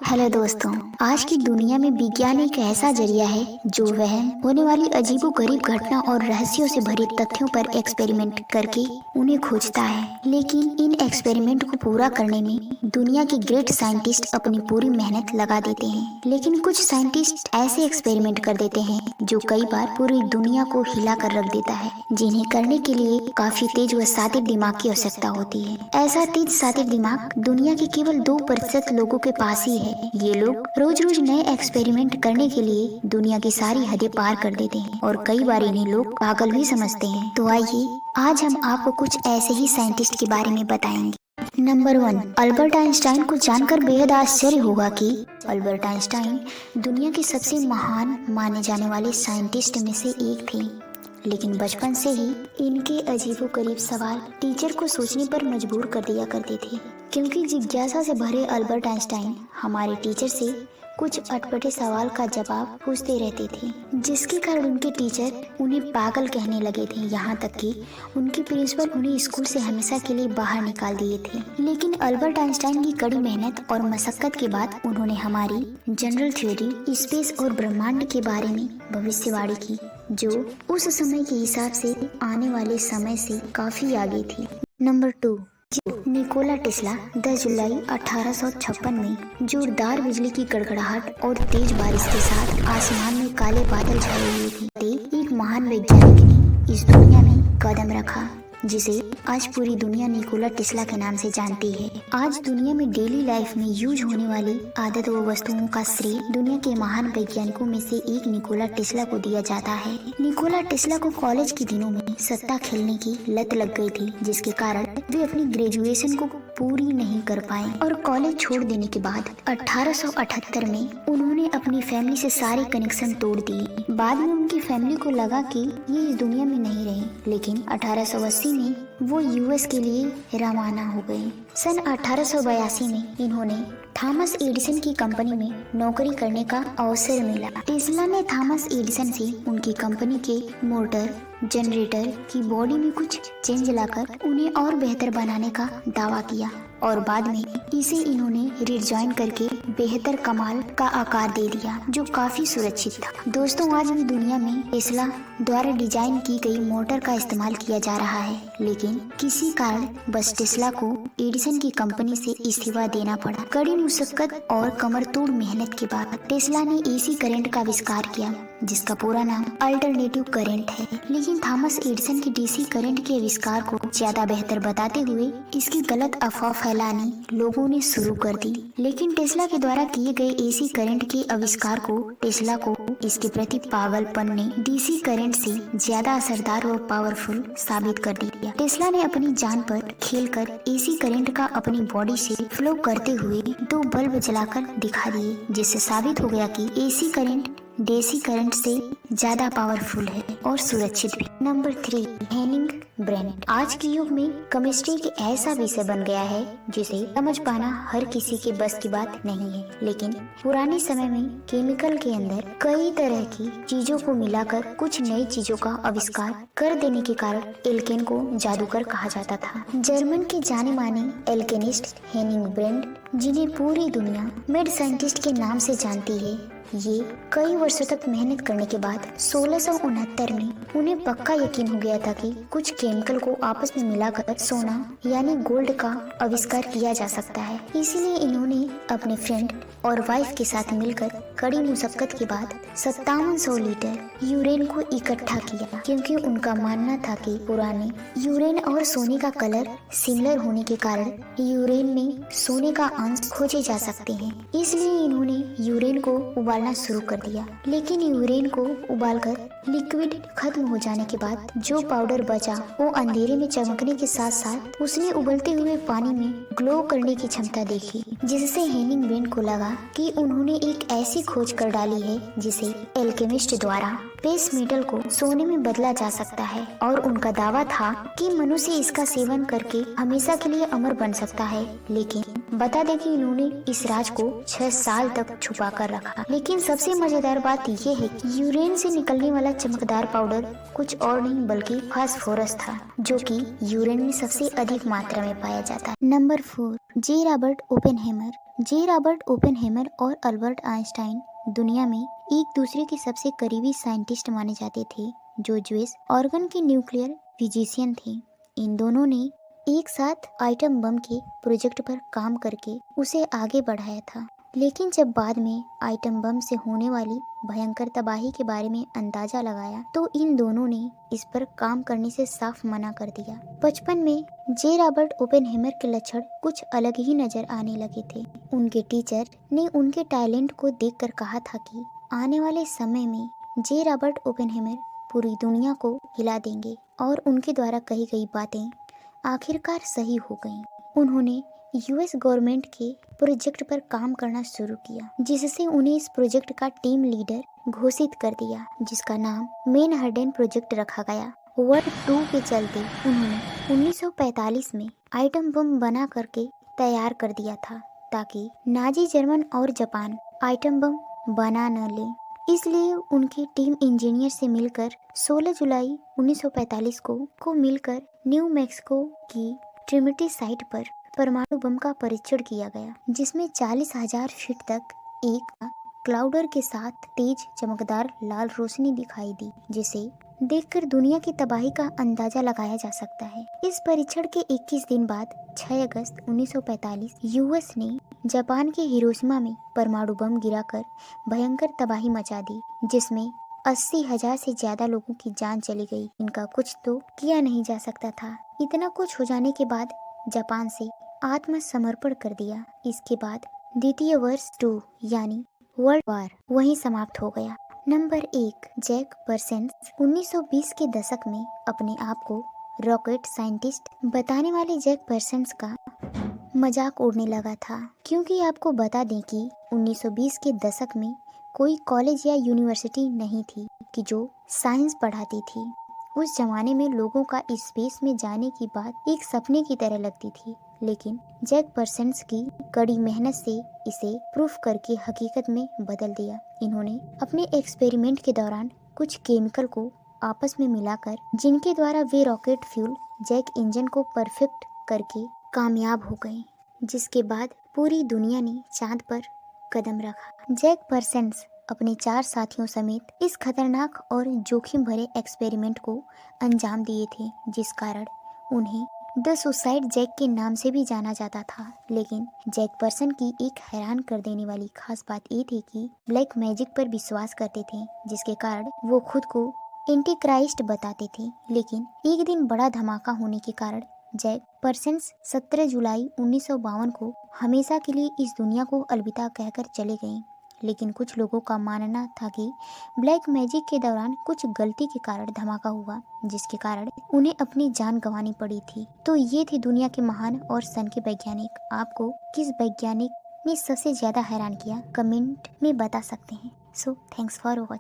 Hello दोस्तों, आज की दुनिया में विज्ञान एक ऐसा जरिया है जो वहम होने वाली अजीबोगरीब घटना और रहस्यों से भरे तथ्यों पर एक्सपेरिमेंट करके उन्हें खोजता है। लेकिन इन एक्सपेरिमेंट को पूरा करने में दुनिया के ग्रेट साइंटिस्ट अपनी पूरी मेहनत लगा देते हैं। लेकिन कुछ साइंटिस्ट ऐसे एक्सपेरिमेंट कर देते हैं जो कई बार पूरी दुनिया को हिला कर रख देता है, जिन्हें करने के लिए काफी तेज व सातिर दिमाग की आवश्यकता होती है। ऐसा तेज सातिर दिमाग दुनिया के केवल 2% लोगों के पास ही है। ये लोग रोज रोज नए एक्सपेरिमेंट करने के लिए दुनिया की सारी हदें पार कर देते हैं और कई बार इन्हें लोग पागल भी समझते हैं। तो आइए आज हम आपको कुछ ऐसे ही साइंटिस्ट के बारे में बताएंगे। नंबर 1, अल्बर्ट आइंस्टाइन को जानकर बेहद आश्चर्य होगा कि अल्बर्ट आइंस्टाइन दुनिया के सबसे महान माने जाने वाले साइंटिस्ट में से एक थे। लेकिन बचपन से ही इनके अजीबोगरीब सवाल टीचर को सोचने पर मजबूर कर दिया करते थे, क्योंकि जिज्ञासा से भरे अल्बर्ट आइंस्टाइन हमारे टीचर से कुछ अटपटे सवाल का जवाब पूछते रहते थे, जिसके कारण उनके टीचर उन्हें पागल कहने लगे थे। यहाँ तक कि उनके प्रिंसिपल उन्हें स्कूल से हमेशा के लिए बाहर निकाल दिए थे। लेकिन अल्बर्ट आइंस्टाइन की कड़ी मेहनत और मशक्कत के बाद उन्होंने हमारी जनरल थ्योरी, स्पेस और ब्रह्मांड के बारे में भविष्यवाणी की, जो उस समय के हिसाब से आने वाले समय से काफी आगे थी। नंबर 2, निकोला टेस्ला 10 जुलाई 1856 में जोरदार बिजली की गड़गड़ाहट और तेज बारिश के साथ आसमान में काले बादल छाए हुए थे। एक महान वैज्ञानिक ने इस दुनिया में कदम रखा जिसे आज पूरी दुनिया निकोला टेस्ला के नाम से जानती है। आज दुनिया में डेली लाइफ में यूज होने वाली आदत व वस्तुओं का श्रेय दुनिया के महान वैज्ञानिकों में से एक निकोला टेस्ला को दिया जाता है। निकोला टेस्ला को कॉलेज के दिनों में सट्टा खेलने की लत लग गई थी, जिसके कारण वे अपनी ग्रेजुएशन को पूरी नहीं कर पाए और कॉलेज छोड़ देने के बाद 1878 में उन्होंने अपनी फैमिली से सारे कनेक्शन तोड़ दिए। बाद में उनकी फैमिली को लगा कि ये इस दुनिया में नहीं रहे, लेकिन 1880 में वो यूएस के लिए रवाना हो गए। सन 1882 में इन्होंने थॉमस एडिसन की कंपनी में नौकरी करने का अवसर मिला। टेस्ला ने थॉमस एडिसन से उनकी कंपनी के मोटर जनरेटर की बॉडी में कुछ चेंज लाकर उन्हें और बेहतर बनाने का दावा किया और बाद में इसे इन्होंने रिडिजाइन करके बेहतर कमाल का आकार दे दिया, जो काफी सुरक्षित था। दोस्तों, आज भी दुनिया में टेस्ला द्वारा डिजाइन की गई मोटर का इस्तेमाल किया जा रहा है, लेकिन किसी कारण बस टेस्ला को एडिसन की कंपनी से इस्तीफा देना पड़ा। कड़ी मुशक्कत और कमरतोड़ मेहनत के बाद टेस्ला ने एसी करंट का आविष्कार किया, जिसका पूरा नाम अल्टरनेटिव करंट है। लेकिन थॉमस एडिसन के डीसी करंट के आविष्कार को ज्यादा बेहतर बताते हुए इसकी गलत अफवाह फैलानी लोगों ने शुरू कर दी। लेकिन टेस्ला के द्वारा किए गए एसी करंट के आविष्कार को टेस्ला को इसके प्रति पागलपन ने डीसी करंट से ज्यादा असरदार और पावरफुल साबित कर दिया। टेस्ला ने अपनी जान पर खेलकर एसी करंट का अपनी बॉडी से फ्लो करते हुए 2 बल्ब जलाकर दिखा दिए, जिससे साबित हो गया कि एसी करंट डीसी करंट से ज्यादा पावरफुल है और सुरक्षित भी। Number 3, Hanning Brent. आज के युग में केमिस्ट्री एक ऐसा विषय बन गया है जिसे समझ पाना हर किसी के बस की बात नहीं है, लेकिन पुराने समय में केमिकल के अंदर कई तरह की चीजों को मिलाकर कुछ नई चीजों का आविष्कार कर देने के कारण एल्केन को जादूगर कहा जाता था। जर्मन के जाने माने एल्केनिस्ट हेनिंग ब्रेंट, जिन्हें पूरी दुनिया मेड साइंटिस्ट के नाम से जानती है, ये कई वर्षों तक मेहनत करने के बाद 1669 में उन्हें पक्का यकीन हो गया था कि कुछ केमिकल को आपस में मिलाकर सोना यानी गोल्ड का आविष्कार किया जा सकता है। इसीलिए इन्होंने अपने फ्रेंड और वाइफ के साथ मिलकर कड़ी मुशक्कत के बाद 5700 लीटर यूरेन को इकट्ठा किया, क्योंकि उनका मानना था कि पुराने यूरेन और सोने का कलर सिमिलर होने के कारण यूरेन में सोने का अंश खोजे जा सकते हैं। इसलिए इन्होंने यूरेन को उबालना शुरू कर दिया। लेकिन यूरेन को उबालकर लिक्विड खत्म हो जाने के बाद जो पाउडर बचा वो अंधेरे में चमकने के साथ साथ उसने उबलते हुए पानी में ग्लो करने की क्षमता देखी, जिससे हेनिंग ब्रेंट को लगा कि उन्होंने एक ऐसी खोज कर डाली है जिसे एल्केमिस्ट द्वारा बेस मेटल को सोने में बदला जा सकता है। और उनका दावा था कि मनुष्य इसका सेवन करके हमेशा के लिए अमर बन सकता है। लेकिन बता दें कि इन्होंने इस राज को 6 साल तक छुपा कर रखा। लेकिन सबसे मजेदार बात यह है कि यूरेन से निकलने वाला चमकदार पाउडर कुछ और नहीं बल्कि फास्फोरस था, जो कि यूरेन में सबसे अधिक मात्रा में पाया जाता है। नंबर 4, जे रॉबर्ट ओपेनहेमर। जे रॉबर्ट ओपेनहेमर और अल्बर्ट आइंस्टाइन दुनिया में एक दूसरे के सबसे करीबी साइंटिस्ट माने जाते थे, जो ज्यूस ऑर्गन के न्यूक्लियर फिजिशियन थे। इन दोनों ने एक साथ आइटम बम के प्रोजेक्ट पर काम करके उसे आगे बढ़ाया था। लेकिन जब बाद में आइटम बम से होने वाली भयंकर तबाही के बारे में अंदाजा लगाया तो इन दोनों ने इस पर काम करने से साफ मना कर दिया। बचपन में जे रॉबर्ट ओपेनहेमर के लक्षण कुछ अलग ही नजर आने लगे थे। उनके टीचर ने उनके टैलेंट को देखकर कहा था कि आने वाले समय में जे रॉबर्ट ओपेनहेमर पूरी दुनिया को हिला देंगे, और उनके द्वारा कही गई बातें आखिरकार सही हो गईं। उन्होंने यूएस गवर्नमेंट के प्रोजेक्ट पर काम करना शुरू किया, जिससे उन्हें इस प्रोजेक्ट का टीम लीडर घोषित कर दिया, जिसका नाम मैनहट्टन प्रोजेक्ट रखा गया। वर्ल्ड 2 के चलते उन्होंने 1945 में आइटम बम बना करके तैयार कर दिया था, ताकि नाजी जर्मन और जापान आइटम बम बना न लें। इसलिए उनकी टीम इंजीनियर से मिलकर 16 जुलाई 1945 को मिलकर न्यू मैक्सिको की ट्रिनिटी साइट पर परमाणु बम का परीक्षण किया गया, जिसमें 40,000 फीट तक एक क्लाउडर के साथ तेज चमकदार लाल रोशनी दिखाई दी, जिसे देखकर दुनिया की तबाही का अंदाजा लगाया जा सकता है। इस परीक्षण के 21 दिन बाद 6 अगस्त 1945 यूएस ने जापान के हिरोशिमा में परमाणु बम गिराकर भयंकर तबाही मचा दी, जिसमें 80,000 से ज्यादा लोगों की जान चली गई। इनका कुछ तो किया नहीं जा सकता था। इतना कुछ हो जाने के बाद जापान से आत्मसमर्पण कर दिया। इसके बाद द्वितीय वर्ष 2 यानी वर्ल्ड वार वहीं समाप्त हो गया। नंबर 1, जैक परसेंस 1920 के दशक में अपने आप को रॉकेट साइंटिस्ट बताने वाले जैक परसेंस का मजाक उड़ने लगा था, क्योंकि आपको बता दें कि 1920 के दशक में कोई कॉलेज या यूनिवर्सिटी नहीं थी कि जो साइंस पढ़ाती थी। उस जमाने में लोगों का स्पेस में जाने की बात एक सपने की तरह लगती थी, लेकिन जैक परसेंस की कड़ी मेहनत से इसे प्रूफ करके हकीकत में बदल दिया। इन्होंने अपने एक्सपेरिमेंट के दौरान कुछ केमिकल को आपस में मिलाकर, जिनके द्वारा वे रॉकेट फ्यूल जेट इंजन को परफेक्ट करके कामयाब हो गए, जिसके बाद पूरी दुनिया ने चांद पर कदम रखा। जैक परसेंस अपने 4 साथियों समेत इस खतरनाक और जोखिम भरे एक्सपेरिमेंट को अंजाम दिए थे, जिस कारण उन्हें द सुसाइड जैक के नाम से भी जाना जाता था। लेकिन जैक पर्सन की एक हैरान कर देने वाली खास बात ये थी कि ब्लैक मैजिक पर विश्वास करते थे, जिसके कारण वो खुद को एंटी क्राइस्ट बताते थे। लेकिन एक दिन बड़ा धमाका होने के कारण जैक पर्सन्स 17 जुलाई 1952 को हमेशा के लिए इस दुनिया को अलविदा कहकर चले गए। लेकिन कुछ लोगों का मानना था कि ब्लैक मैजिक के दौरान कुछ गलती के कारण धमाका हुआ, जिसके कारण उन्हें अपनी जान गंवानी पड़ी थी। तो ये थे दुनिया के महान और सन के वैज्ञानिक। आपको किस वैज्ञानिक ने सबसे ज्यादा हैरान किया, कमेंट में बता सकते हैं। So thanks for watching.